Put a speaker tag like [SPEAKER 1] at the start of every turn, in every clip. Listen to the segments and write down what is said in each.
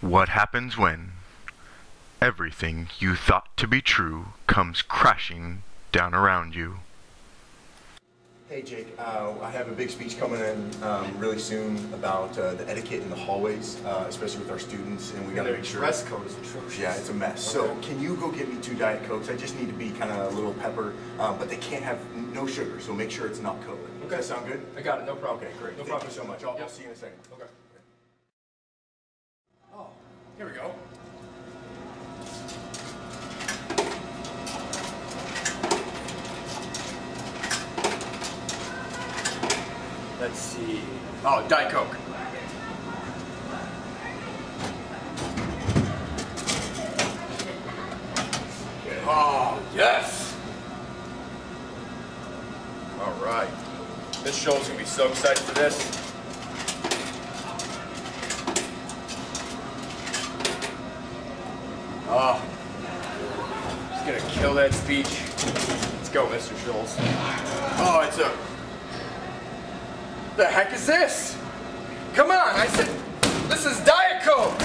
[SPEAKER 1] What happens when everything you thought to be true comes crashing down around you?
[SPEAKER 2] Hey Jake, I have a big speech coming in really soon about the etiquette in the hallways, especially with our students, and we got to make sure.
[SPEAKER 3] Dress code is atrocious.
[SPEAKER 2] Yeah, it's a mess. Okay. So can you go get me 2 Diet Cokes? I just need to be kind of a little pepper, but they can't have no sugar, so make sure it's not Coke.
[SPEAKER 3] Okay.
[SPEAKER 2] Does that sound good?
[SPEAKER 3] I got it, no problem.
[SPEAKER 2] Okay, great.
[SPEAKER 3] No
[SPEAKER 2] Thank
[SPEAKER 3] problem.
[SPEAKER 2] you so much. I'll see you in a second.
[SPEAKER 3] Okay. Oh, here we go. Let's see. Oh, Diet Coke. Oh, yes! All right. This show's gonna be so excited for this. Oh, he's gonna kill that speech. Let's go, Mr. Schultz. Oh, it's a... The heck is this? Come on, I said, this is Diet Coke!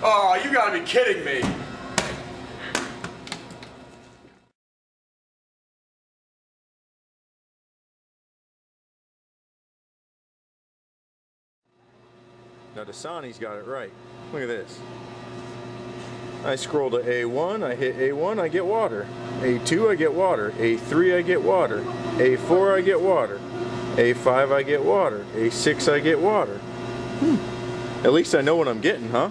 [SPEAKER 3] Oh, you gotta be kidding me.
[SPEAKER 4] Now Dasani's got it right. Look at this. I scroll to A1, I hit A1, I get water. A2, I get water. A3, I get water. A4, I get water. A5, I get water. A6, I get water. At least I know what I'm getting, huh?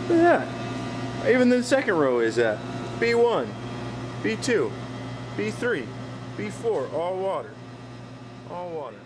[SPEAKER 4] Look at that. Even the second row is that. B1, B2, B3, B4, all water. All water.